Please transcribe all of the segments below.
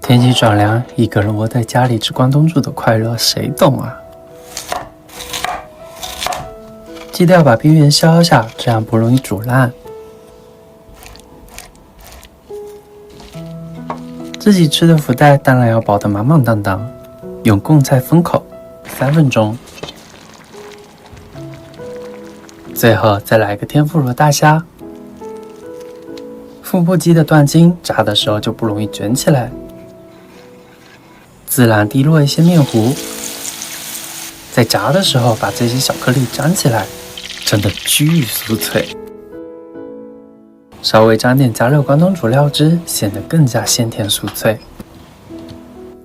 天气转凉，一个人窝在家里吃关东煮的快乐，谁懂啊？记得要把边缘削下，这样不容易煮烂。自己吃的福袋当然要包得满满当当，用贡菜封口，3分钟。最后再来个天妇罗大虾。腹部鸡的断筋，炸的时候就不容易卷起来。自然滴落一些面糊，在炸的时候把这些小颗粒粘起来，真的巨酥脆。稍微沾点加热关东煮料汁，显得更加鲜甜酥脆。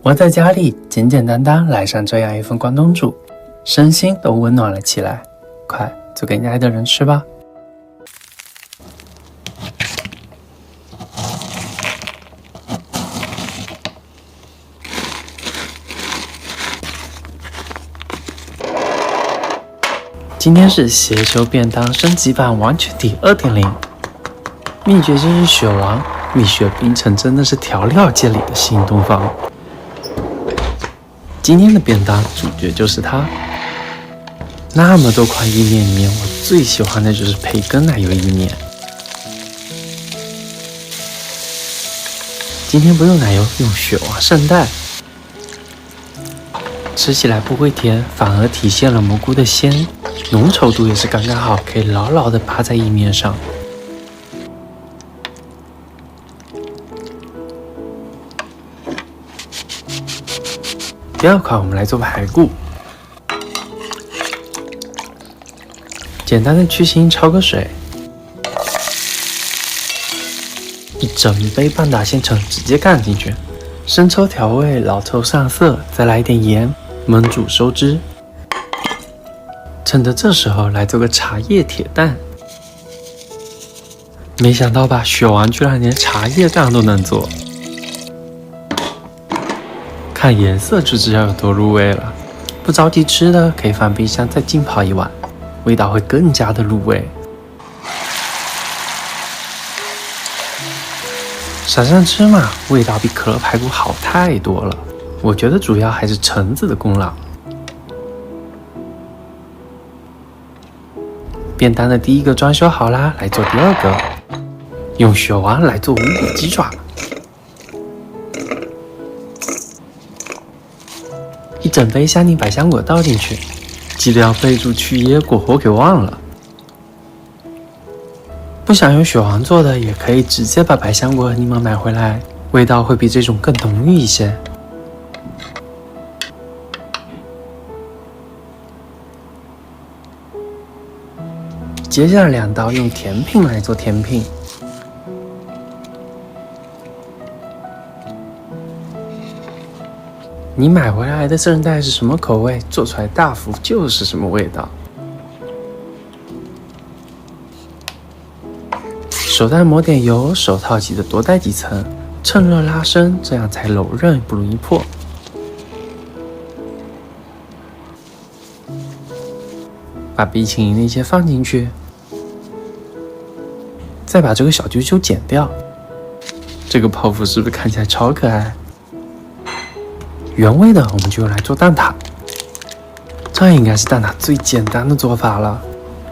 我在家里简简单单来上这样一份关东煮，身心都温暖了起来。快做给你爱的人吃吧。今天是邪修便当升级版完全体 2.0， 秘诀就是雪王，蜜雪冰城真的是调料界里的新东方。今天的便当主角就是它。那么多款意面里面，我最喜欢的就是培根奶油意面。今天不用奶油，用雪王圣代，吃起来不会甜，反而体现了蘑菇的鲜。浓稠度也是刚刚好，可以牢牢地扒在意面上。第二款，我们来做排骨。简单的去腥，焯个水，一整杯半打鲜橙直接干进去，生抽调味，老抽上色，再来一点盐，焖煮收汁。趁着这时候来做个茶叶铁蛋，没想到吧，雪王居然连茶叶蛋都能做，看颜色就知道有多入味了。不着急吃的可以放冰箱再浸泡一晚，味道会更加的入味。撒上芝麻，味道比可乐排骨好太多了。我觉得主要还是橙子的功劳。便当的第一个装修好啦，来做第二个。用雪王来做无骨鸡爪，一整杯香柠百香果倒进去，记得要备注去椰果，我给忘了。不想用雪王做的，也可以直接把百香果和柠檬买回来，味道会比这种更浓郁一些。接下来2道用甜品来做甜品。你买回来的圣代是什么口味，做出来大福就是什么味道。手袋抹点油，手套记得多戴几层，趁热拉伸，这样才柔韧不容易破。把冰淇淋那些放进去，再把这个小揪揪剪掉。这个泡芙是不是看起来超可爱？原味的我们就用来做蛋挞，这应该是蛋挞最简单的做法了，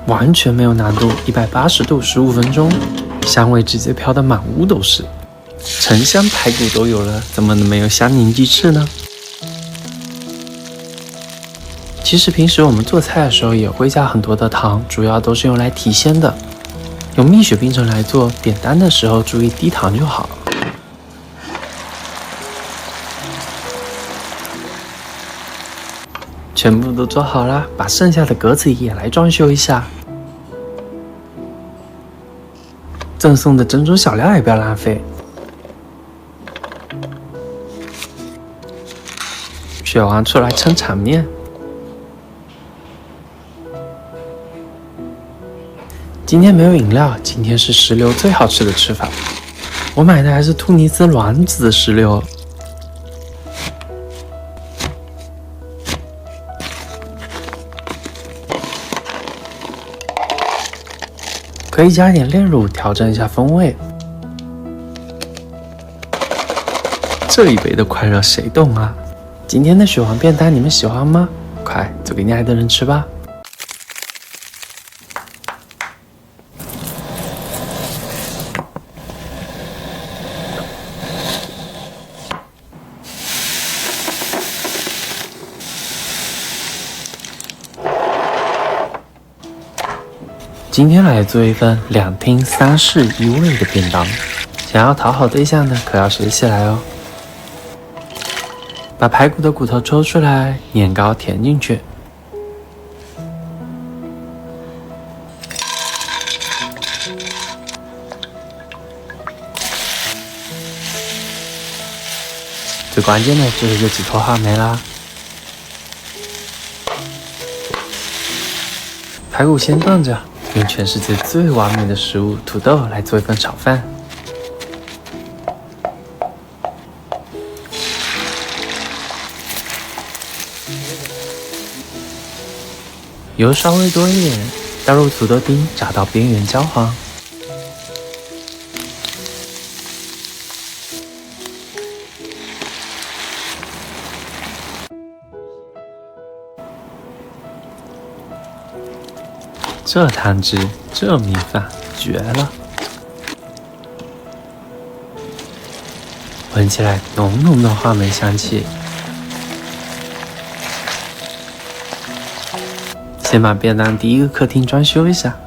完全没有难度。180度15分钟，香味直接飘得满屋都是。橙香排骨都有了，怎么能没有香柠鸡翅呢？其实平时我们做菜的时候也会加很多的糖，主要都是用来提鲜的。用蜜雪冰城来做，点单的时候注意低糖就好。全部都做好了，把剩下的格子也来装修一下。赠送的珍珠小料也不要浪费。雪王出来撑场面。今天没有饮料，今天是石榴最好吃的吃法。我买的还是突尼斯卵子的石榴。可以加一点炼乳调整一下风味。这一杯的快乐谁懂啊？今天的雪黄便当你们喜欢吗？快做给你爱的人吃吧！今天来做一份2厅3室1卫的便当，想要讨好对象的可要学起来哦。把排骨的骨头抽出来，年糕填进去，最关键的就是这几坨话梅啦。排骨先炖着，用全世界最完美的食物土豆来做一份炒饭。油稍微多一点，倒入土豆丁，炸到边缘焦黄。这汤汁，这米饭，绝了！闻起来浓浓的话梅香气。先把便当第一个客厅装修一下。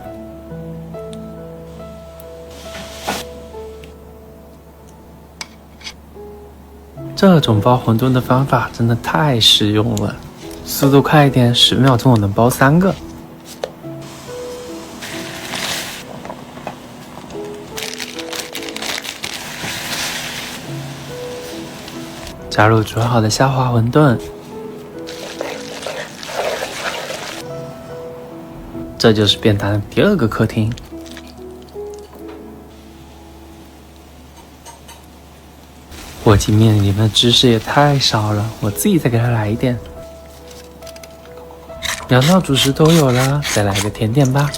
这种包馄饨的方法真的太实用了，速度快一点，10秒钟我能包3个。加入煮好的虾滑馄饨，这就是便当的第2个客厅。火鸡面里面的芝士也太少了，我自己再给它来一点。2道主食都有了，再来个甜点吧。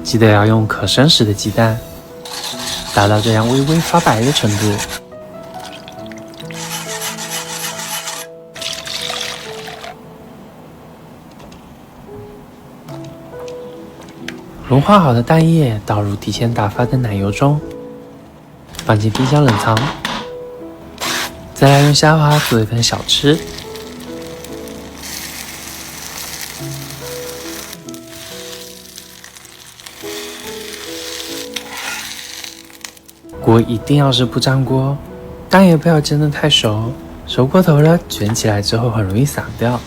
记得要用可生食的鸡蛋，达到这样微微发白的程度。融化好的蛋液倒入提前打发的奶油中，放进冰箱冷藏。再来用虾滑做一份小吃。锅一定要是不粘锅，蛋也不要煎得太熟，熟过头了卷起来之后很容易散掉。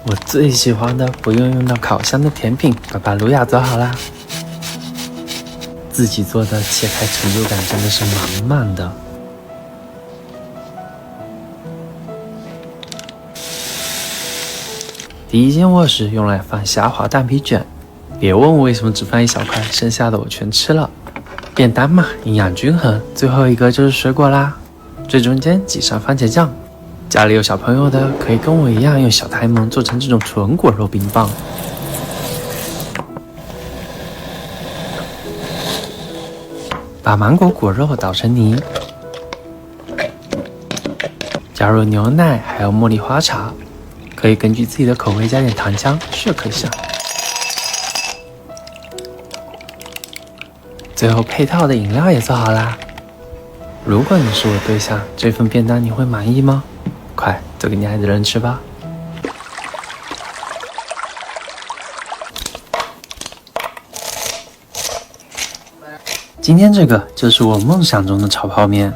我最喜欢的不用到烤箱的甜品巴巴鲁亚做好啦，自己做的切开成就感真的是满满的。第一间卧室用来放虾滑蛋皮卷，别问我为什么只放一小块，剩下的我全吃了。便当嘛，营养均衡。最后一个就是水果啦，最中间挤上番茄酱。家里有小朋友的，可以跟我一样用小台萌做成这种纯果肉冰棒。把芒果果肉捣成泥，加入牛奶还有茉莉花茶。可以根据自己的口味加点糖浆，shock一下。最后配套的饮料也做好啦。如果你是我对象，这份便当你会满意吗？快做给你爱的人吃吧。今天这个就是我梦想中的炒泡面，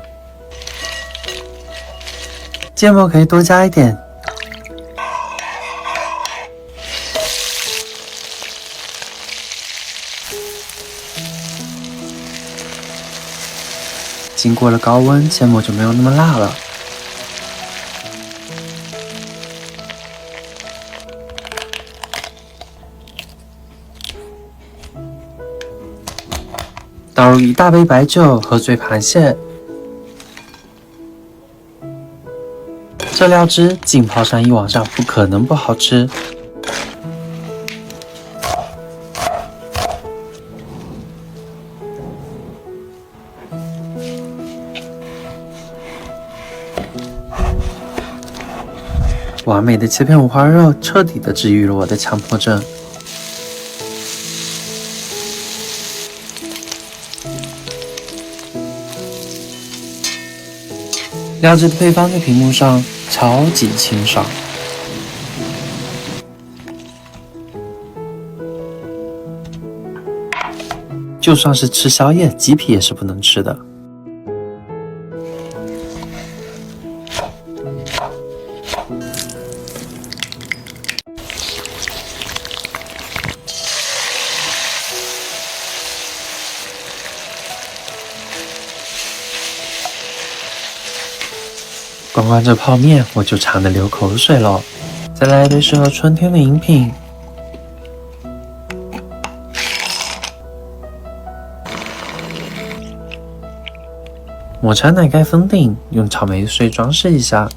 芥末可以多加一点。经过了高温，芥末就没有那么辣了。倒入1大杯白酒和醉螃蟹，这料汁浸泡上一晚上，不可能不好吃。完美的切片五花肉彻底的治愈了我的强迫症。料汁的配方在屏幕上超级清爽，就算是吃宵夜，鸡皮也是不能吃的。光光这泡面我就馋得流口水了，再来一杯适合春天的饮品。抹茶奶盖封顶，用草莓碎装饰一下。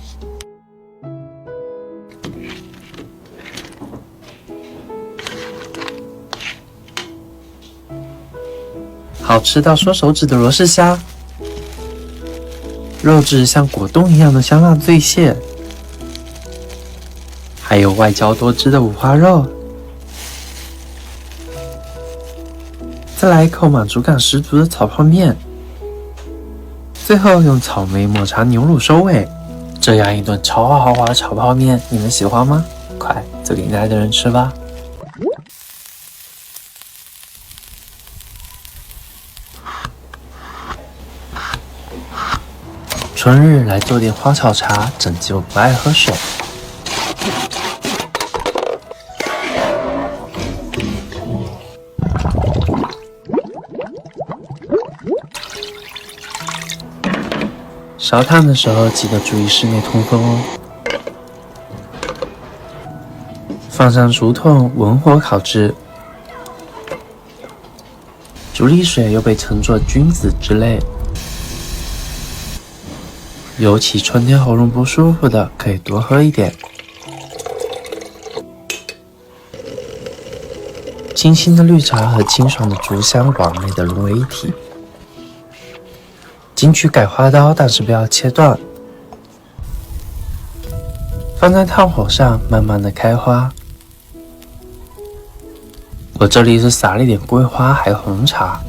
好吃到缩手指的罗氏虾。肉质像果冻一样的香辣醉蟹，还有外焦多汁的五花肉，再来一口满足感十足的炒泡面，最后用草莓抹茶牛乳收尾。这样一顿超豪华的炒泡面，你们喜欢吗？快做给你爱的人吃吧！春日来做点花草茶，拯救不爱喝水。烧炭的时候记得注意室内通风哦。放上竹筒，文火烤制。竹沥水又被称作君子之类。尤其春天喉咙不舒服的，可以多喝一点。清新的绿茶和清爽的竹香完美的融为一体。金曲改花刀，但是不要切断。放在炭火上，慢慢的开花。我这里是撒了一点桂花，还有红茶。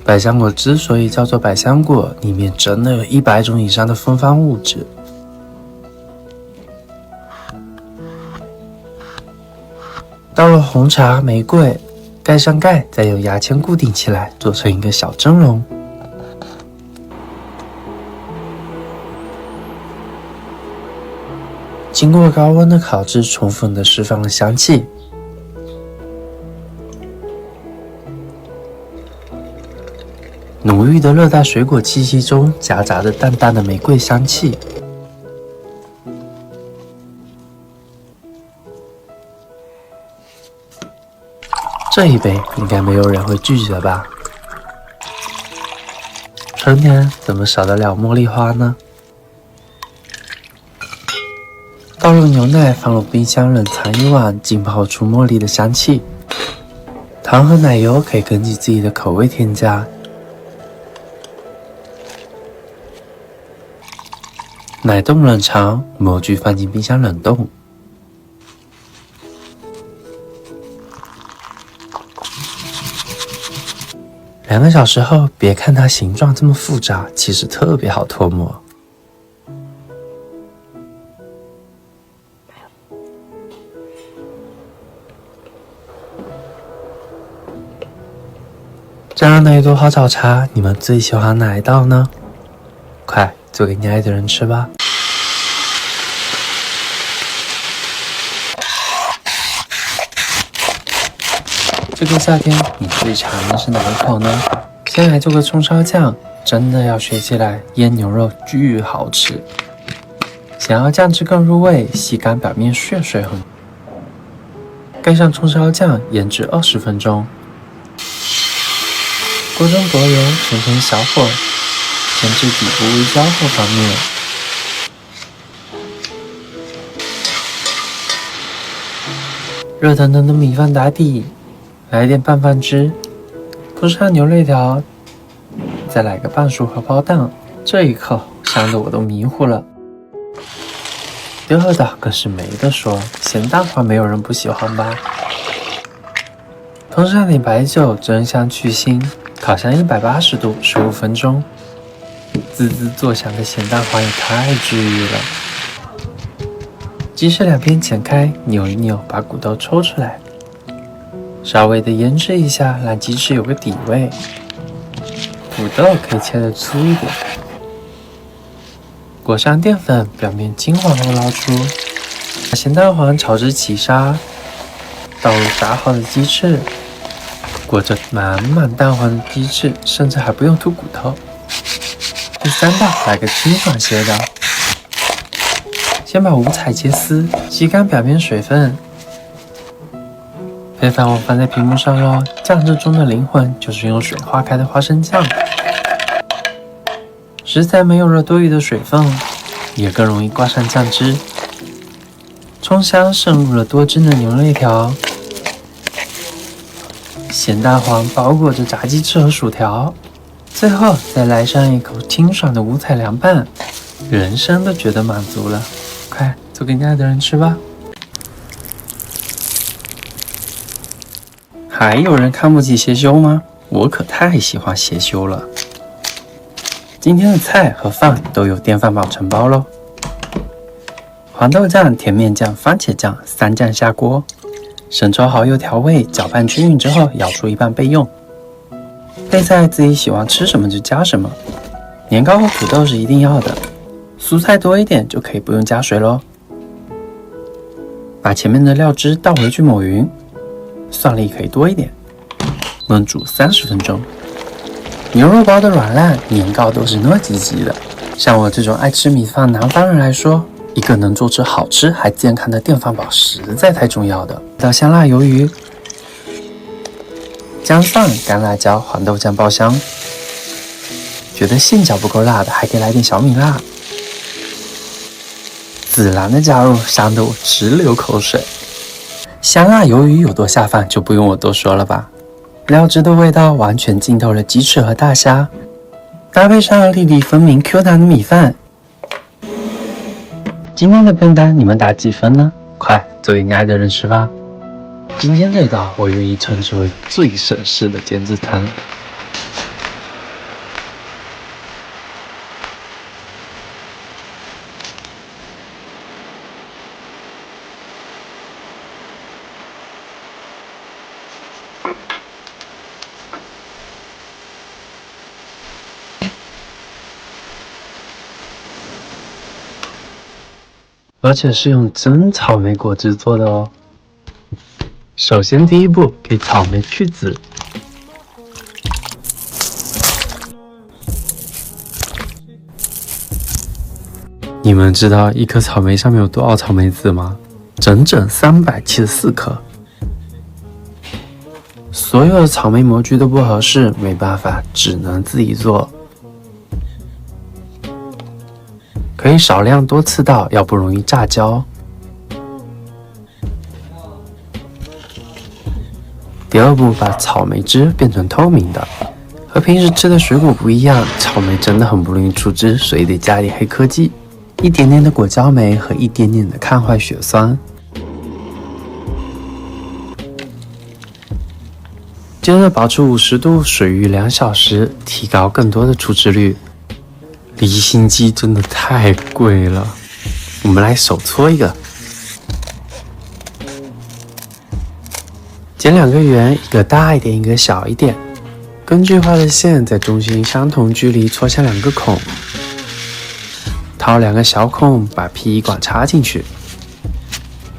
百香果之所以叫做百香果，里面真的有100种以上的芬芳物质。到了红茶、玫瑰，盖上盖，再用牙签固定起来，做成一个小蒸笼。经过高温的烤制，充分的释放了香气。浓郁的热带水果气息中夹杂着淡淡的玫瑰香气。这一杯应该没有人会拒绝吧？春天怎么少得了茉莉花呢？倒入牛奶，放入冰箱冷藏1晚，浸泡出茉莉的香气。糖和奶油可以根据自己的口味添加。奶冻冷藏，模具放进冰箱冷冻。2个小时后，别看它形状这么复杂，其实特别好脱模。这样的一桌花草茶，你们最喜欢哪一道呢？快做给你爱的人吃吧。这个夏天你最馋的是哪一口呢？先来做个葱烧酱，真的要学起来，腌牛肉巨好吃。想要酱汁更入味，吸干表面血水很。盖上葱烧酱，腌制20分钟。锅中拨油，全成小火，煎至底部微焦后放面。热腾腾的米饭打底，来点拌饭汁，铺上牛肋条，再来个半熟荷包蛋。这一口香得我都迷糊了。第二道更是没得说，咸蛋黄没有人不喜欢吧？烹上点白酒，蒸香去腥，烤箱180度15分钟。滋滋作响的咸蛋黄也太治愈了。鸡翅两边剪开，扭一扭，把骨头抽出来，稍微的腌制一下，让鸡翅有个底味。土豆可以切得粗一点。裹上淀粉，表面金黄后捞出，把咸蛋黄炒至起沙，倒入炸好的鸡翅，裹着满满蛋黄的鸡翅，甚至还不用吐骨头。第三道来个清爽些的，先把五彩切丝，吸干表面水分。配方我放在屏幕上咯，酱汁中的灵魂就是用水化开的花生酱。食材没有了多余的水分，也更容易挂上酱汁。葱香渗入了多汁的牛肋条，咸蛋黄包裹着炸鸡翅和薯条，最后再来上一口清爽的五彩凉拌，人生都觉得满足了。快做给你爱的人吃吧。还有人看不起鞋修吗？我可太喜欢鞋修了。今天的菜和饭都有电饭煲承包咯。黄豆酱、甜面酱、番茄酱3酱下锅，生抽、蚝油调味，搅拌均匀之后舀出一半备用。配菜自己喜欢吃什么就加什么，年糕和土豆是一定要的，蔬菜多一点就可以不用加水咯。把前面的料汁倒回去抹匀，蒜粒可以多一点，焖煮30分钟。牛肉包的软烂，年糕都是糯叽叽的。像我这种爱吃米饭南方人来说，一个能做出好吃还健康的电饭煲实在太重要的。一道香辣鱿鱼，姜蒜、干辣椒、黄豆酱爆香。觉得馅饺不够辣的，还可以来点小米辣。孜然的加入，香得我直流口水。香辣鱿鱼有多下饭，就不用我多说了吧。料汁的味道完全浸透了鸡翅和大虾，搭配上粒粒分明 Q 弹的米饭。今天的便当你们打几分呢？快做给你爱的人吃吧。今天这道我愿意称之为最省事的煎制汤。而且是用真草莓果汁做的哦。首先第一步，给草莓去籽。你们知道一颗草莓上面有多少草莓籽吗？整整374颗。所有的草莓模具都不合适，没办法，只能自己做。可以少量多次倒，要不容易炸焦。第二步，把草莓汁变成透明的。和平时吃的水果不一样，草莓真的很不容易出汁，所以得加点黑科技，一点点的果胶酶和一点点的抗坏血酸。接着保持50度水浴2小时，提高更多的出汁率。离心机真的太贵了，我们来手搓一个，剪2个圆，一个大一点，一个小一点。根据画的线在中心相同距离戳下2个孔，掏2个小孔，把 PE 管插进去，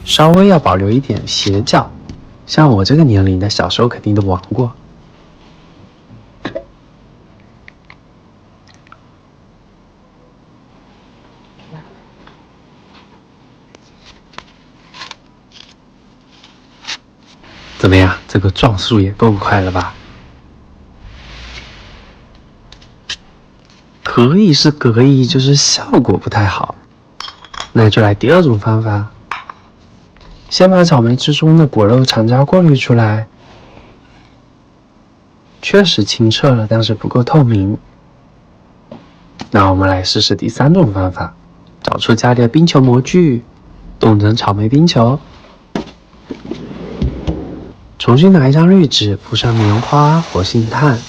稍微要保留一点斜角，像我这个年龄的小时候肯定都玩过。怎么样？这个撞速也够快了吧？可以是可以，就是效果不太好。那就来第二种方法，先把草莓汁中的果肉肠胶过滤出来。确实清澈了，但是不够透明。那我们来试试第三种方法，找出家里的冰球模具，冻成草莓冰球。重新拿一张滤纸，铺上棉花、活性炭，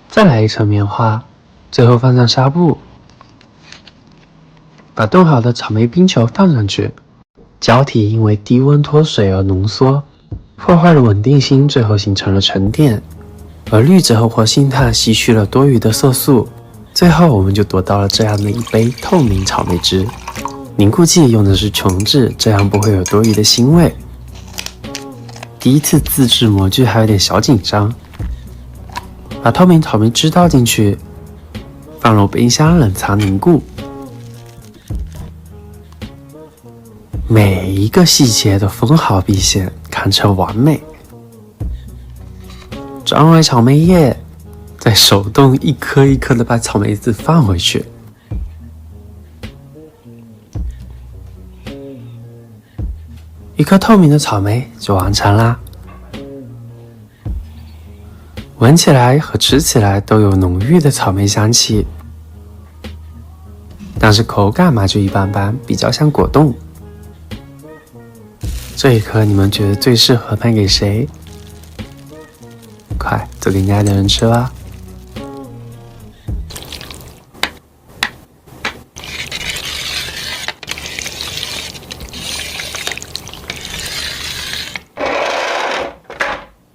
再来一层棉花，最后放上纱布，把冻好的草莓冰球放上去。胶体因为低温脱水而浓缩，破坏了稳定性，最后形成了沉淀。而滤纸和活性炭吸取了多余的色素，最后我们就得到了这样的一杯透明草莓汁。凝固剂用的是琼脂，这样不会有多余的腥味。第一次自制模具还有点小紧张，把透明草莓汁倒进去，放入冰箱冷藏凝固。每一个细节都分毫毕现，堪称完美。装完草莓叶，再手动一颗一颗的把草莓籽放回去。一颗透明的草莓就完成啦。闻起来和吃起来都有浓郁的草莓香气，但是口感嘛就一般般，比较像果冻。这一颗你们觉得最适合卖给谁？快，都给你爱的人吃吧。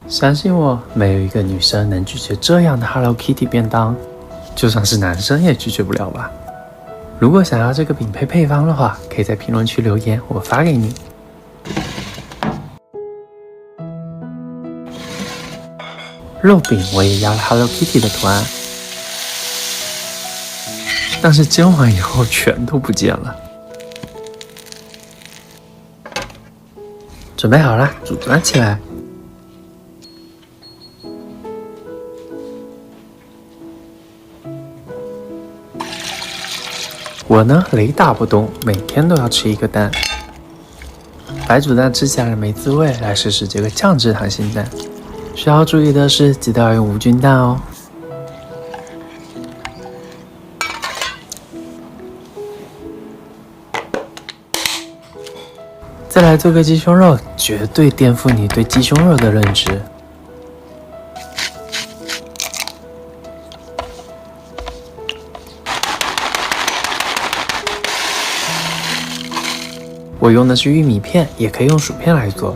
相信我，没有一个女生能拒绝这样的 Hello Kitty 便当，就算是男生也拒绝不了吧。如果想要这个饼配配方的话，可以在评论区留言，我发给你。肉饼我也要了 Hello Kitty 的图案，但是煎完以后全都不见了。准备好了，组装起来。我呢，雷打不动，每天都要吃一个蛋。白煮蛋吃起来没滋味，来试试这个酱汁溏心蛋。需要注意的是，记得要用无菌蛋哦。再来做个鸡胸肉，绝对颠覆你对鸡胸肉的认知。我用的是玉米片，也可以用薯片来做。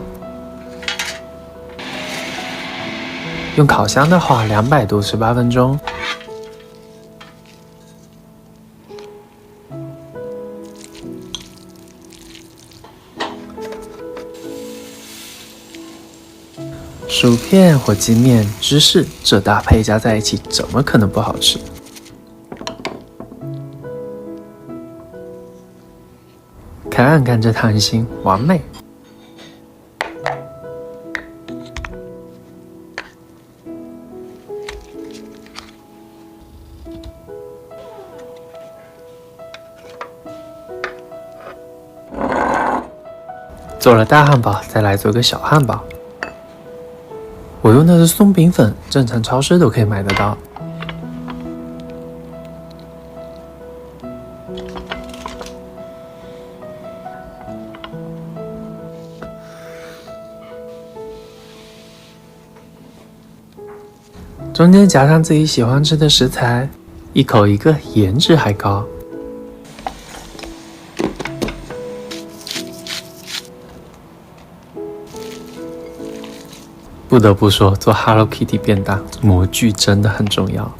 用烤箱的话，200度18分钟。薯片或鸡面、芝士，这搭配加在一起，怎么可能不好吃？看看这弹性，完美。做了大汉堡，再来做个小汉堡。我用的是松饼粉，正常超市都可以买得到。中间夹上自己喜欢吃的食材，一口一个，颜值还高。不得不说，做 Hello Kitty 便当，模具真的很重要。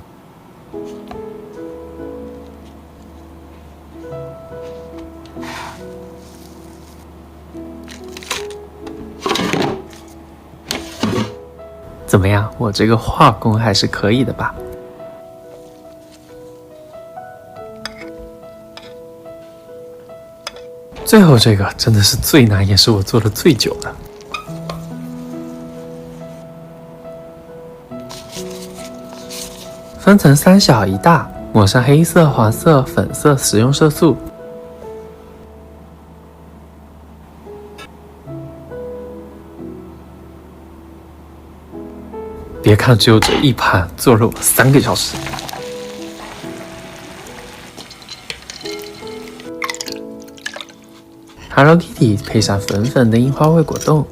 怎么样，我这个画工还是可以的吧？最后这个真的是最难，也是我做的最久的。分成3小1大，抹上黑色、黄色、粉色食用色素。别看只有这一盘，做了我3个小时。Hello Kitty 配上粉粉的樱花味果冻，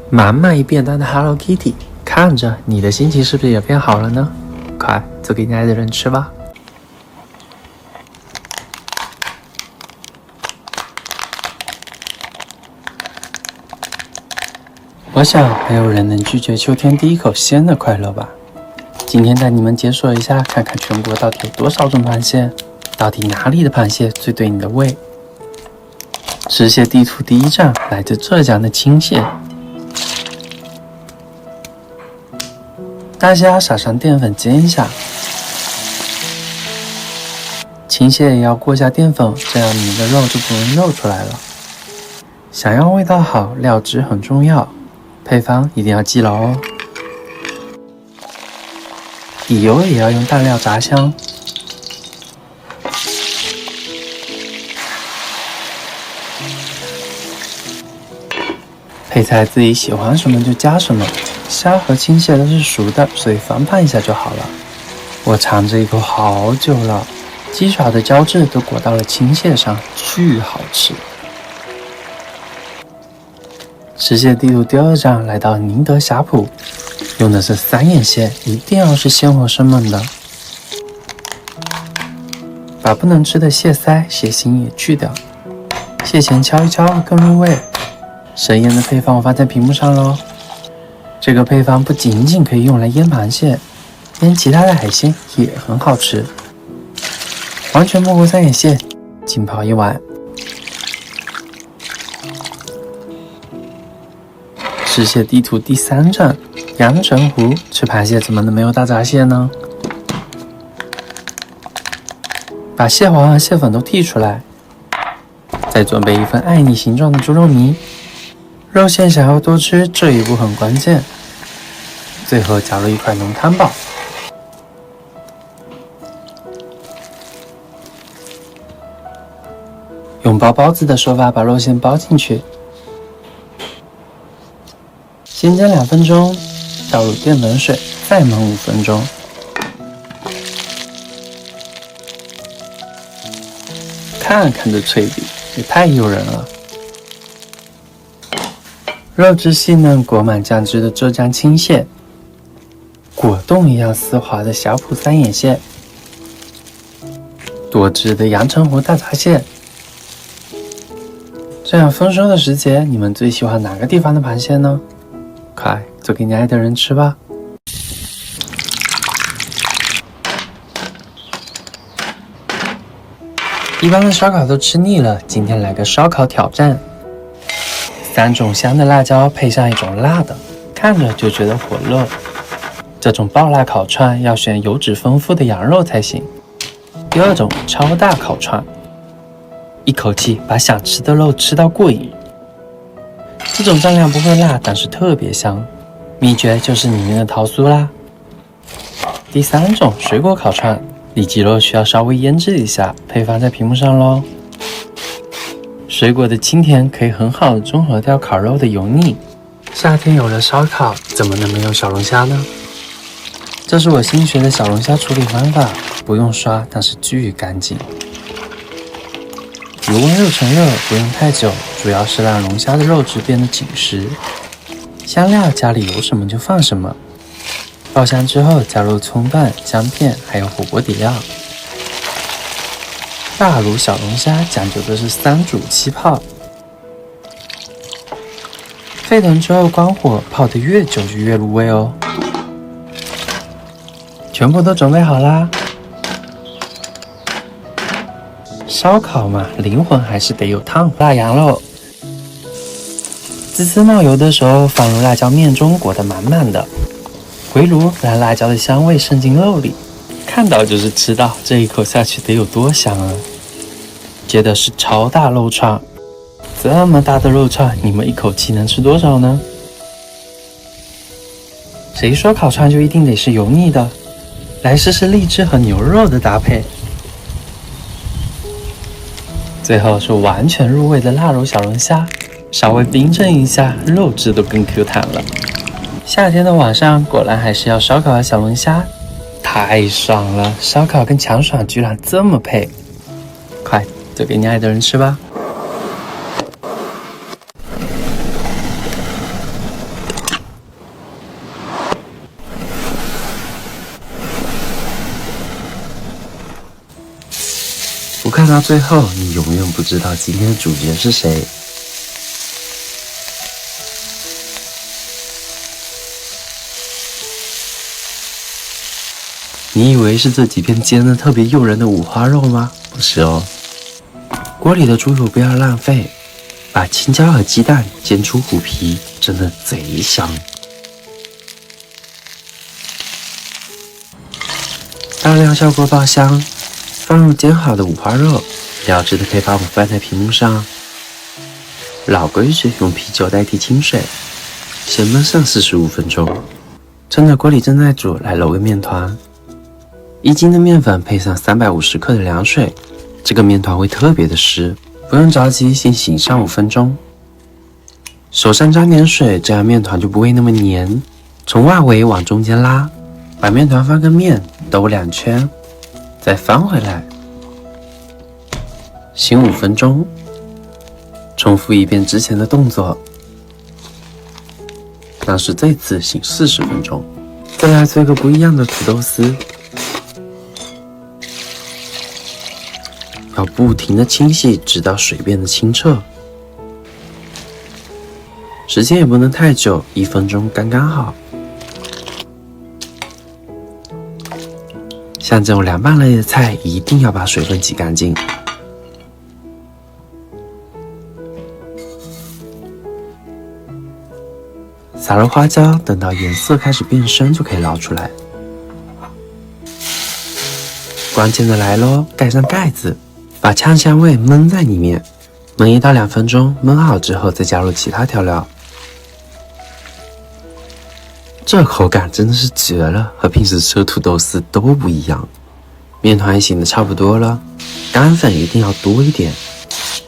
满满一便当的 Hello Kitty， 看着你的心情是不是也变好了呢？快做给你爱的人吃吧。我想没有人能拒绝秋天第一口鲜的快乐吧。今天带你们解锁一下，看看全国到底有多少种螃蟹，到底哪里的螃蟹最对你的胃。吃蟹地图第1站来自浙江的青蟹。大虾撒上淀粉煎一下，青蟹也要过下淀粉，这样你的肉就不容易露出来了。想要味道好，料汁很重要，配方一定要记牢哦。底油也要用淡料炸香。配菜自己喜欢什么就加什么。虾和青蟹都是熟的，所以翻拌一下就好了。我尝这一口好久了，鸡爪的胶质都裹到了青蟹上，巨好吃。吃蟹地图第2站来到宁德呷哺，用的是3眼蟹，一定要是鲜活生猛的。把不能吃的蟹腮、蟹心也去掉，蟹钳敲一敲更入味。生腌的配方我放在屏幕上喽。这个配方不仅仅可以用来腌螃蟹，腌其他的海鲜也很好吃。完全没过3眼蟹，浸泡1碗。吃蟹地图第3站，阳澄湖。吃螃蟹怎么能没有大闸蟹呢？把蟹黄和蟹粉都剔出来，再准备1份爱你形状的猪肉泥。肉馅想要多吃，这一步很关键。最后加入1块浓汤宝。用包包子的手法把肉馅包进去，先煎2分钟，倒入淀粉水，再焖5分钟。看看这脆皮，也太诱人了。肉质细嫩、裹满酱汁的浙江青蟹，果冻一样丝滑的呷哺3眼蟹，多汁的阳澄湖大闸蟹。这样丰收的时节，你们最喜欢哪个地方的螃蟹呢？快做给你爱的人吃吧。一般的烧烤都吃腻了，今天来个烧烤挑战。3种香的辣椒配上1种辣的，看着就觉得火热。这种爆辣烤串要选油脂丰富的羊肉才行。第2种超大烤串，一口气把想吃的肉吃到过瘾。这种蘸料不会辣，但是特别香，秘诀就是里面的桃酥啦。第3种水果烤串，里脊肉需要稍微腌制一下，配方在屏幕上咯。水果的清甜可以很好的中和掉烤肉的油腻。夏天有了烧烤，怎么能没有小龙虾呢？这是我新学的小龙虾处理方法，不用刷，但是巨干净。油温6成热，不用太久，主要是让龙虾的肉质变得紧实。香料家里有什么就放什么。爆香之后加入葱段、姜片，还有火锅底料。大卤小龙虾讲究的是3煮7泡，沸腾之后关火，泡得越久就越入味哦。全部都准备好啦。烧烤嘛，灵魂还是得有烫辣羊肉。滋滋冒油的时候，放入辣椒面中，裹得满满的，回炉让辣椒的香味渗进肉里，看到就是知道这一口下去得有多香啊！接着是超大肉串，这么大的肉串，你们一口气能吃多少呢？谁说烤串就一定得是油腻的？来试试荔枝和牛肉的搭配。最后是完全入味的腊肉小龙虾，稍微冰镇一下，肉质都更 Q 弹了。夏天的晚上，果然还是要烧烤和小龙虾，太爽了！烧烤跟强爽居然这么配，快做给你爱的人吃吧。不看到最后，你永远不知道今天的主角是谁。你以为是这几片煎得特别诱人的五花肉吗？不是哦。锅里的猪油不要浪费，把青椒和鸡蛋煎出虎皮，真的贼香。大料效果爆香。放入煎好的五花肉，料汁的可以把我们放在屏幕上。老规矩，用啤酒代替清水，先焖上45分钟。趁着锅里正在煮，来揉个面团。1斤的面粉配上350克的凉水，这个面团会特别的湿，不用着急，先醒上5分钟。手上沾点水，这样面团就不会那么黏。从外围往中间拉，把面团翻个面，兜2圈。再翻回来，醒5分钟，重复一遍之前的动作，但是这次醒40分钟。再来做一个不一样的土豆丝，要不停的清洗，直到水变得清澈。时间也不能太久，1分钟刚刚好。像这种凉拌类的菜，一定要把水分挤干净。撒入花椒，等到颜色开始变深就可以捞出来。关键的来咯，盖上盖子，把炝香味焖在里面，焖1到2分钟，焖好之后再加入其他调料。这口感真的是绝了，和平时吃的土豆丝都不一样。面团也醒得差不多了，干粉一定要多一点。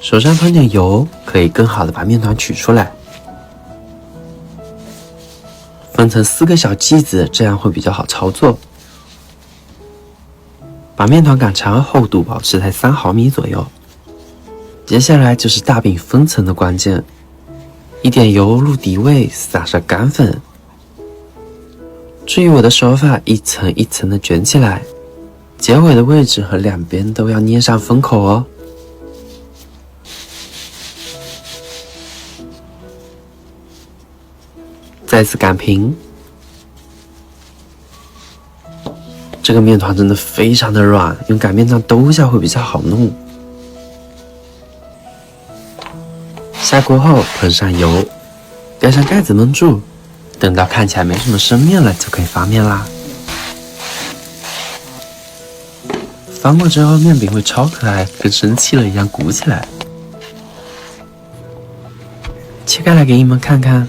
手上喷点油，可以更好的把面团取出来。分成4个小剂子，这样会比较好操作。把面团擀长，厚度保持在3毫米左右。接下来就是大饼分层的关键，一点油入底位，撒上干粉。注意我的手法，一层一层的卷起来，结尾的位置和两边都要捏上封口哦。再次擀平。这个面团真的非常的软，用擀面杖兜一下会比较好弄。下锅后喷上油，盖上盖子焖住，等到看起来没什么生面了，就可以发面啦。翻过之后，面饼会超可爱，跟生气了一样鼓起来。切开来给你们看看，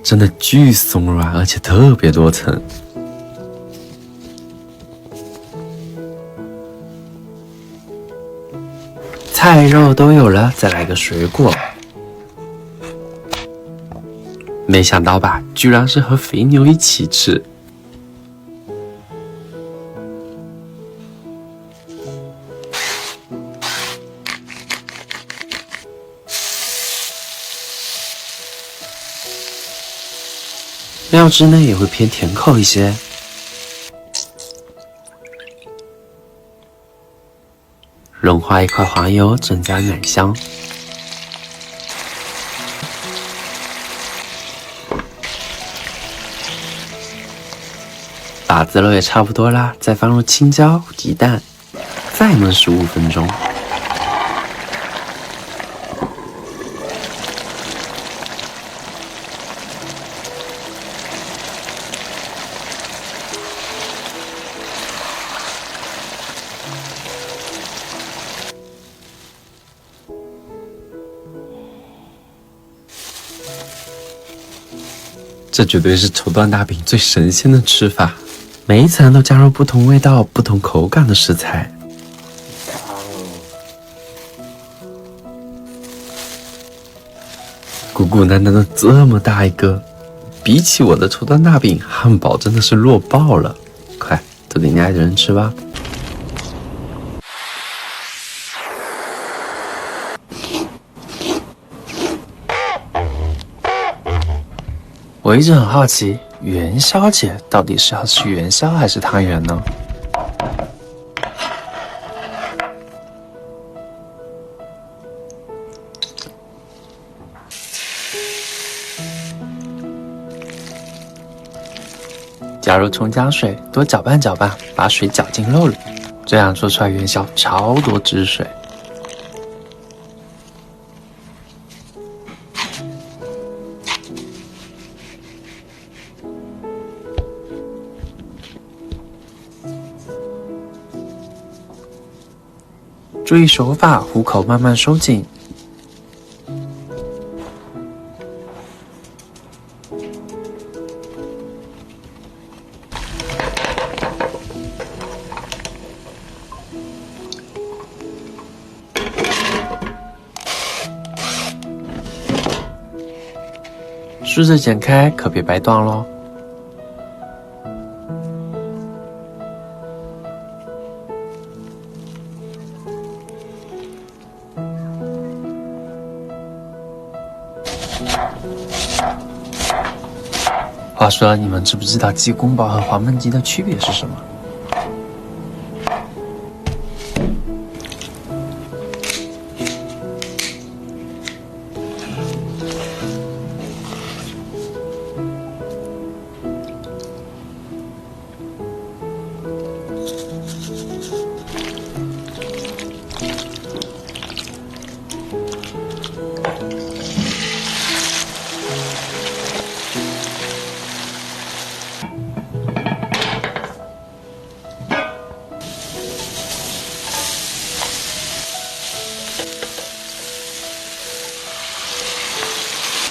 真的巨松软，而且特别多层。菜肉都有了，再来个水果。没想到吧，居然是和肥牛一起吃。料汁呢也会偏甜口一些。融化1块黄油，增加奶香。把子肉也差不多啦，再放入青椒、鸡蛋，再焖15分钟。这绝对是绸缎大饼最神仙的吃法，每一层都加入不同味道、不同口感的食材。鼓鼓囊囊的这么大一个，比起我的绸缎大饼，汉堡真的是弱爆了！快，都给你爱的人吃吧。我一直很好奇，元宵节到底是要吃元宵还是汤圆呢？加入葱姜水，多搅拌搅拌，把水搅进肉里，这样做出来元宵超多汁水。注意手法，虎口慢慢收紧。试着剪开，可别掰断咯。话说，你们知不知道鸡公煲和黄焖鸡的区别是什么？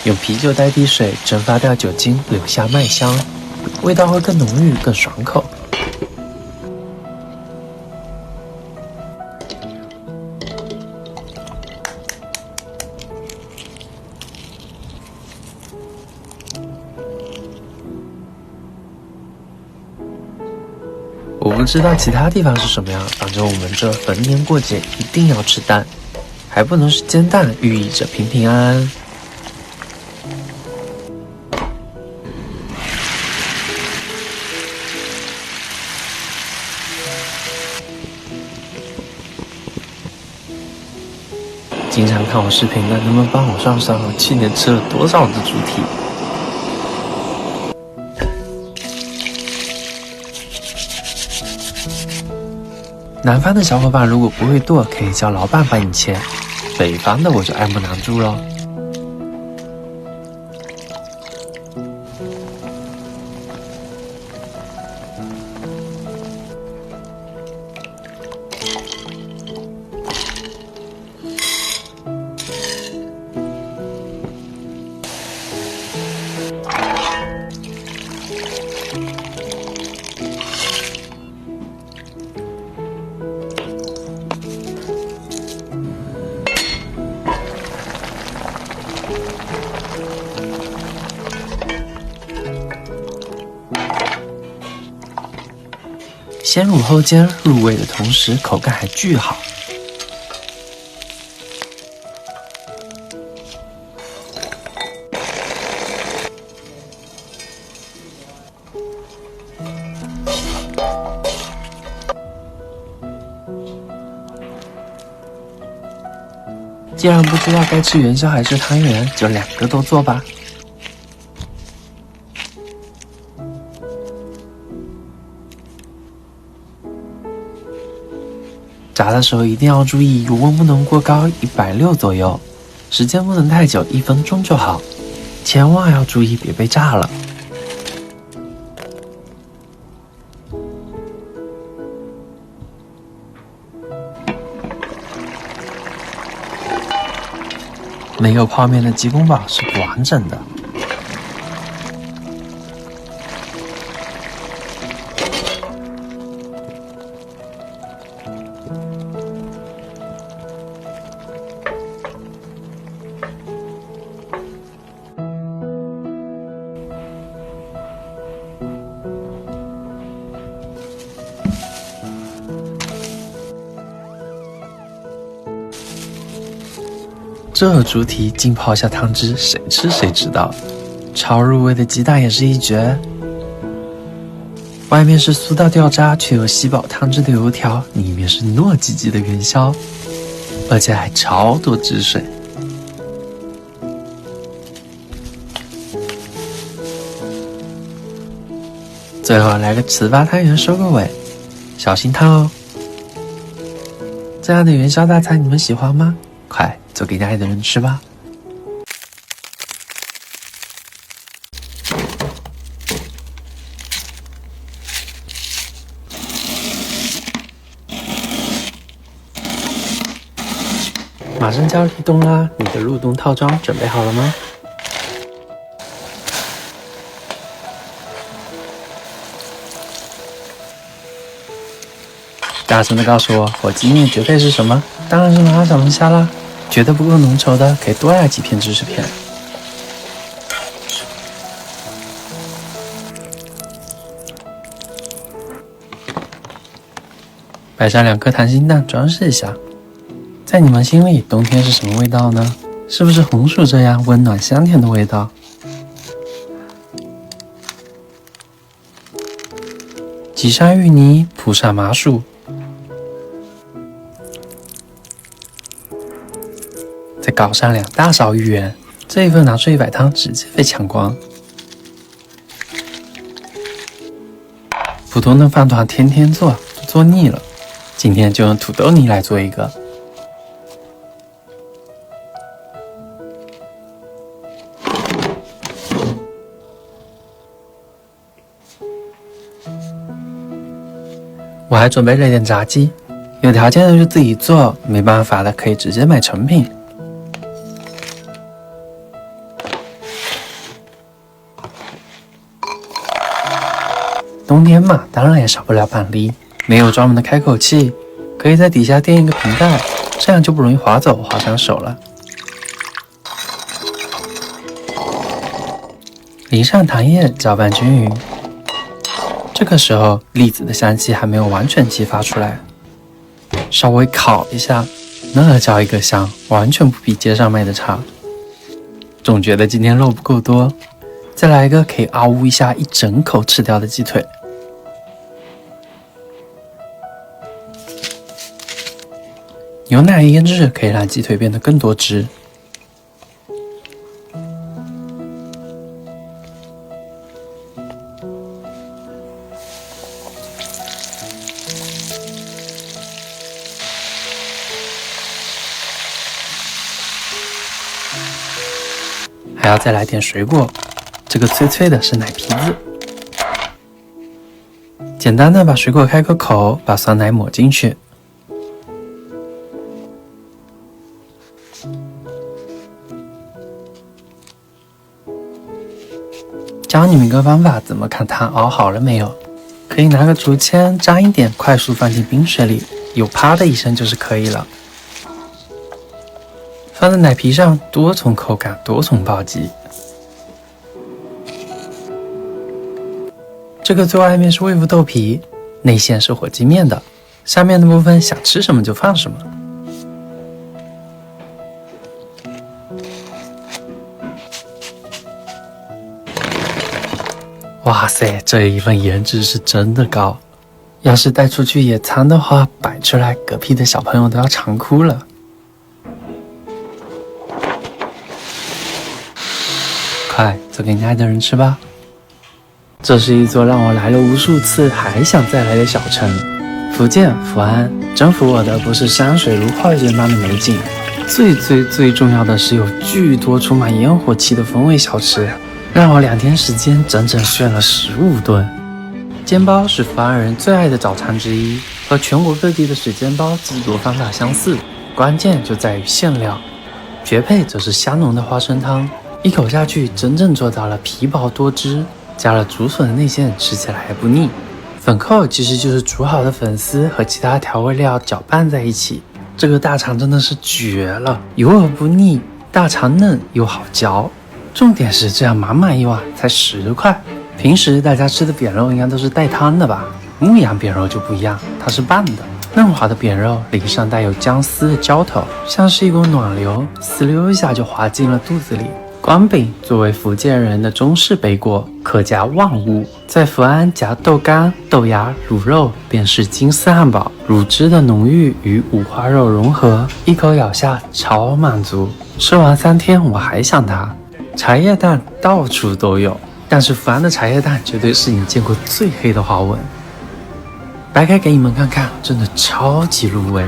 用啤酒代替水，蒸发掉酒精，留下麦香，味道会更浓郁、更爽口。我不知道其他地方是什么样，反正我们这逢年过节一定要吃蛋，还不能是煎蛋，寓意着平平安安。经常看我视频的，能不能帮我算算我去年吃了多少只猪蹄？南方的小伙伴如果不会剁，可以叫老板帮你切；北方的我就爱莫能助咯。先入后煎，入味的同时口感还巨好。既然不知道该吃元宵还是汤圆，就两个都做吧。炸的时候一定要注意油温不能过高，160左右，时间不能太久，1分钟就好，千万要注意别被炸了。没有泡面的鸡公煲是不完整的。这猪蹄浸泡下汤汁，谁吃谁知道。超入味的鸡蛋也是一绝。外面是酥到掉渣却又吸饱汤汁的油条，里面是糯叽叽的元宵，而且还超多汁水。最后来个糍粑汤圆收个尾，小心烫哦。这样的元宵大餐你们喜欢吗？快做给爱的人吃吧。马上就要立冬啦，你的入冬套装准备好了吗？大声的告诉我，火鸡面绝配是什么？当然是麻辣小龙虾啦！觉得不够浓稠的，可以多来几片芝士片。摆上2颗溏心蛋，装饰一下。在你们心里，冬天是什么味道呢？是不是红薯这样温暖香甜的味道？挤上芋泥，铺上麻薯，再搞上2大勺芋圆，这一份拿出100汤，直接被抢光。普通的饭团天天做腻了，今天就用土豆泥来做一个。我还准备了点炸鸡，有条件的就自己做，没办法的可以直接买成品。冬天嘛，当然也少不了板栗，没有专门的开口器，可以在底下垫一个瓶盖，这样就不容易滑走，滑伤手了。淋上糖液，搅拌均匀。这个时候，栗子的香气还没有完全激发出来，稍微烤一下，那叫一个香，完全不比街上卖的差。总觉得今天肉不够多，再来一个可以嗷呜一下一整口吃掉的鸡腿。牛奶腌制可以让鸡腿变得更多汁。还要再来点水果，这个脆脆的是奶皮子。简单的把水果开个口，把酸奶抹进去。教你们一个方法，怎么看汤熬好了没有？可以拿个竹签沾一点，快速放进冰水里，有啪的一声就是可以了。放在奶皮上，多重口感，多重暴击。这个最外面是味付豆皮，内馅是火鸡面的，下面的部分想吃什么就放什么。哇塞，这一份颜值是真的高，要是带出去野餐的话，摆出来隔壁的小朋友都要馋哭了。快做给你爱的人吃吧。这是一座让我来了无数次还想再来的小城，福建福安。征服我的不是山水如画卷般的美景，最重要的是有巨多充满烟火气的风味小吃，让我2天时间整整炫了15顿。煎包是福安人最爱的早餐之一，和全国各地的水煎包制作方法相似，关键就在于馅料，绝配则是香浓的花生汤。一口下去，真正做到了皮薄多汁，加了竹笋的内馅，吃起来还不腻。粉扣其实就是煮好的粉丝和其他调味料搅拌在一起，这个大肠真的是绝了，油而不腻，大肠嫩又好嚼。重点是这样满满一碗才10块。平时大家吃的扁肉应该都是带汤的吧？牧羊扁肉就不一样，它是拌的，嫩滑的扁肉淋上带有姜丝的浇头，像是一股暖流，呲溜一下就滑进了肚子里。光饼作为福建人的中式北果，可夹万物，在福安夹豆干、豆芽、卤肉便是金丝汉堡，乳汁的浓郁与五花肉融合，一口咬下超满足。吃完3天我还想它。茶叶蛋到处都有，但是福安的茶叶蛋绝对是你见过最黑的花纹。掰开给你们看看，真的超级入味。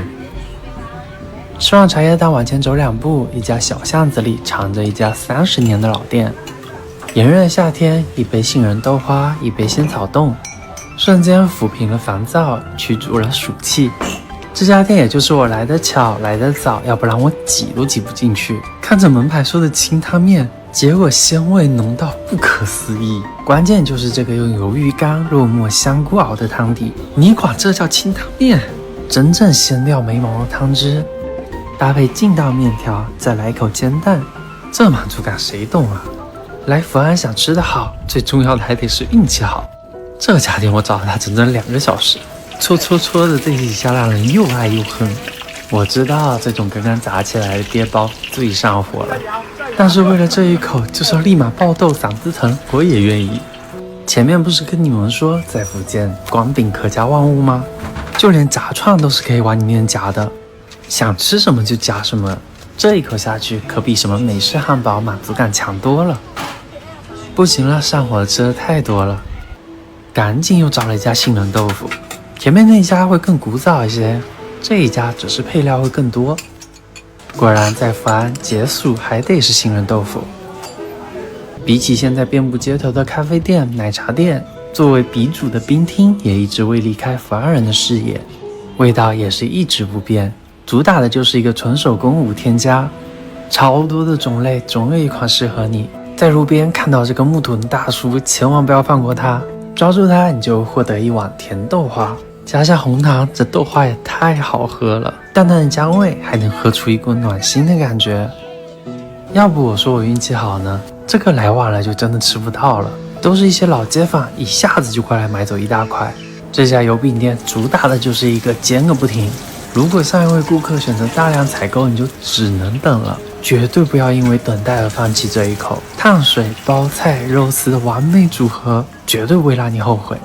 吃完茶叶蛋往前走2步，一家小巷子里藏着一家30年的老店。炎热的夏天，一杯杏仁豆花，一杯仙草冻，瞬间抚平了烦躁，驱逐了暑气。这家店也就是我来得巧，来得早，要不然我挤都挤不进去。看着门牌说的清汤面，结果鲜味浓到不可思议。关键就是这个用鱿鱼干、肉末、香菇熬的汤底，你管这叫清汤面？真正鲜掉眉毛的汤汁。搭配劲道面条，再来一口煎蛋，这满足感谁懂啊？来福安想吃得好，最重要的还得是运气好。这家店我找了它整整2个小时，搓的这几下让人又爱又恨。我知道这种刚刚炸起来的鳖包最上火了，但是为了这一口，就算立马爆痘嗓子疼，我也愿意。前面不是跟你们说在福建光饼可夹万物吗？就连炸串都是可以往里面夹的。想吃什么就加什么，这一口下去可比什么美式汉堡满足感强多了。不行了，上火吃的太多了，赶紧又找了一家杏仁豆腐。前面那家会更古早一些，这一家只是配料会更多。果然在福安解暑还得是杏仁豆腐。比起现在遍布街头的咖啡店、奶茶店，作为鼻祖的冰厅也一直未离开福安人的视野，味道也是一直不变。主打的就是一个纯手工无添加，超多的种类，总有一款适合你。在路边看到这个木桶大叔，千万不要放过它，抓住它你就获得一碗甜豆花，加下红糖，这豆花也太好喝了，淡淡的姜味，还能喝出一股暖心的感觉。要不我说我运气好呢，这个来晚了就真的吃不到了，都是一些老街坊一下子就过来买走一大块。这家油饼店主打的就是一个煎个不停。如果上一位顾客选择大量采购，你就只能等了，绝对不要因为等待而放弃这一口。碳水、包菜、肉丝的完美组合，绝对不会让你后悔。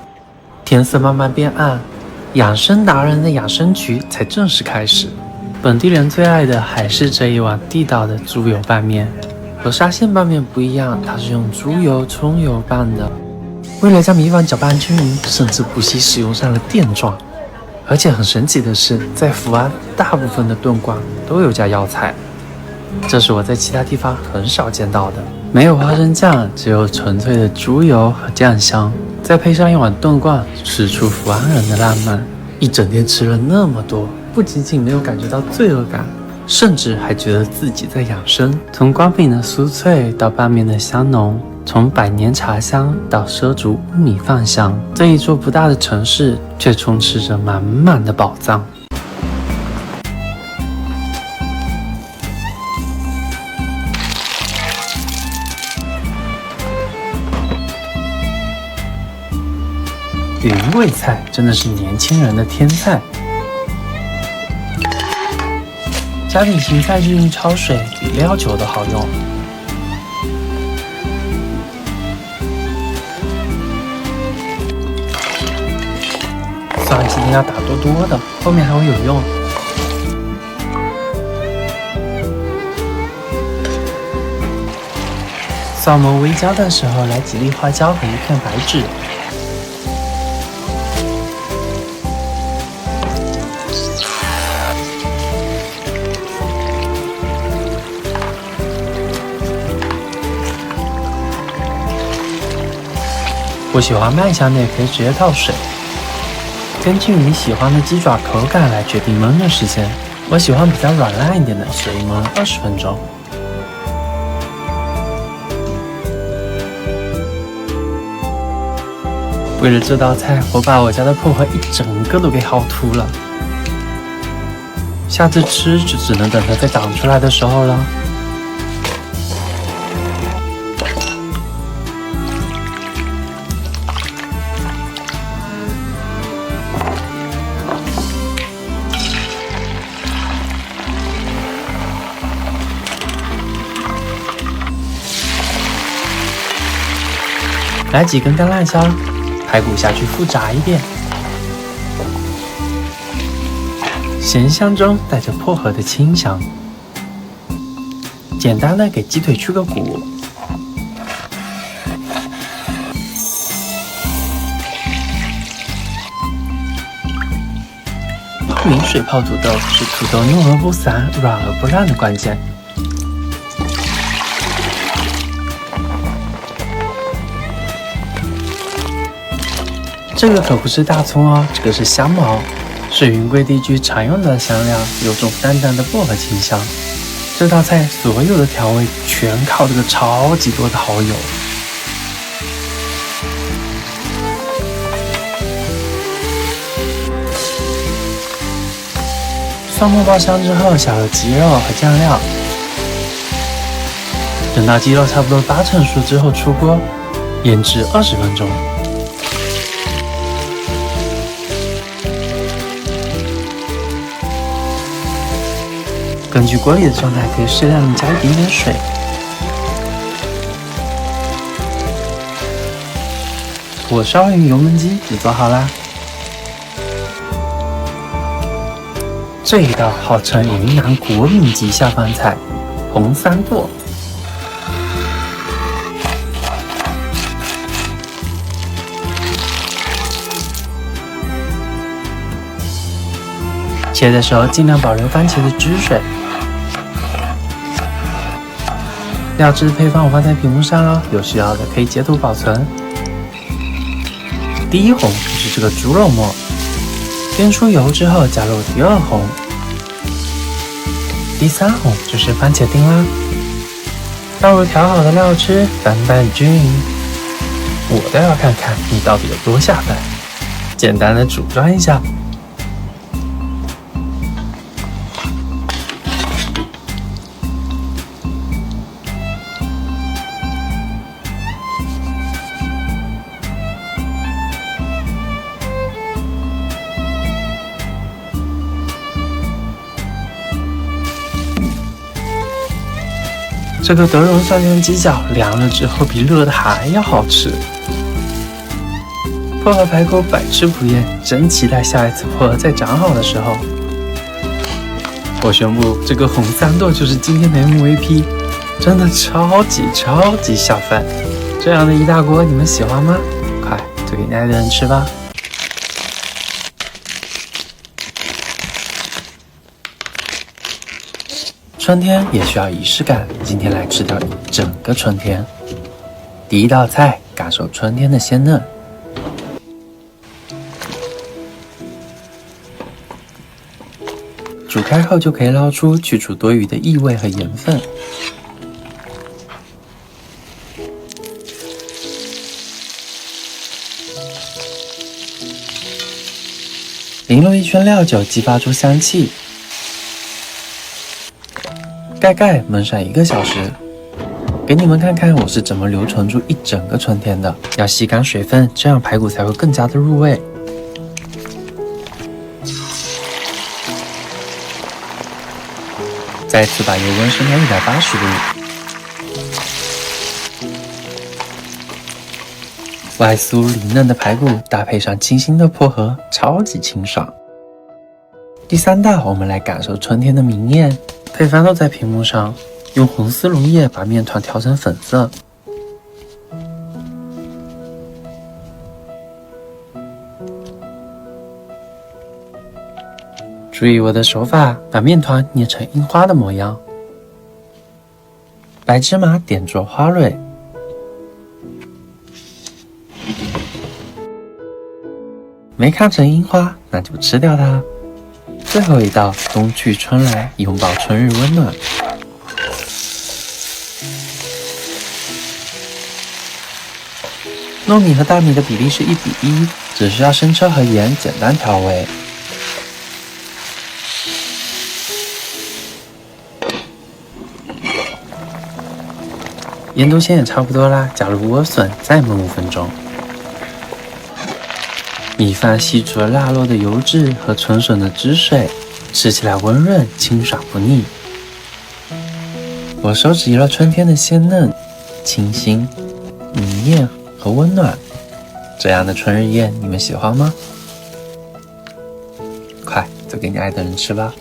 天色慢慢变暗，养生达人的养生局才正式开始。本地人最爱的还是这一碗地道的猪油拌面，和沙县拌面不一样，它是用猪油、葱油拌的。为了将米饭搅拌均匀，甚至不惜使用上了电钻。而且很神奇的是，在福安大部分的炖馆都有加药材，这是我在其他地方很少见到的。没有花生酱，只有纯粹的猪油和酱香，再配上一碗炖罐，吃出福安人的浪漫。一整天吃了那么多，不仅仅没有感觉到罪恶感，甚至还觉得自己在养生。从光饼的酥脆到拌面的香浓，从百年茶香到畲族乌米饭香，这一座不大的城市却充斥着满满的宝藏。云贵菜真的是年轻人的天菜，加点芹菜去用焯水，比料酒都好用。蒜今天要打多多的，后面还会有用。扫描微胶的时候，来几粒花椒和一片白芷。我喜欢慢香的，也可以直接倒水。根据你喜欢的鸡爪口感来决定焖的时间，我喜欢比较软烂一点的，所以焖20分钟。为了这道菜，我把我家的破盒一整个都给薅秃了。下次吃就只能等它再长出来的时候了。来几根橄榄香，排骨下去复炸一遍，咸香中带着薄荷的清香。简单的给鸡腿去个骨，透明水泡土豆是土豆糯而不散、软而不烂的关键。这个可不是大葱哦，这个是香茅，是云贵地区常用的香料，有种淡淡的薄荷清香。这道菜所有的调味全靠这个超级多的蚝油。蒜末爆香之后，下入鸡肉和酱料，等到鸡肉差不多80%熟之后出锅，腌制20分钟。根据锅里的状态，可以适量的加一点点水。火烧匀油焖鸡就做好啦。这一道号称云南国民级下饭菜——红三剁。切的时候尽量保留番茄的汁水。料汁配方我放在屏幕上了，有需要的可以截图保存。第一红就是这个猪肉末，煸出油之后加入第二红，第三红就是番茄丁啦。倒入调好的料汁，拌拌均匀。我倒要看看你到底有多下饭，简单的煮转一下。这个德荣蒜蓉鸡脚凉了之后比热的还要好吃。薄荷排骨百吃不厌，真期待下一次薄荷再长好的时候。我宣布，这个红三剁就是今天的 MVP， 真的超级下饭。这样的一大锅你们喜欢吗？快推给你爱的人吃吧。春天也需要仪式感，今天来吃掉一整个春天。第一道菜，感受春天的鲜嫩。煮开后就可以捞出，去除多余的异味和盐分。淋入一圈料酒，激发出香气。盖盖焖上1个小时，给你们看看我是怎么留存住一整个春天的。要吸干水分，这样排骨才会更加的入味。再次把油温升到180度，外酥里嫩的排骨搭配上清新的薄荷，超级清爽。第三道，我们来感受春天的明艳。配方都在屏幕上，用红丝绒叶把面团调成粉色。注意我的手法，把面团捏成樱花的模样。白芝麻点缀花蕊，没看成樱花，那就吃掉它。最后一道，冬去春来，拥抱春日温暖。糯米和大米的比例是1:1，只需要生抽和盐简单调味。腌笃鲜也差不多啦，加入莴笋，再焖5分钟。米饭吸出了辣落的油脂和春笋的汁水，吃起来温润清爽不腻。我收集了春天的鲜嫩、清新、明艳和和温暖。这样的春日宴你们喜欢吗？快，就给你爱的人吃吧。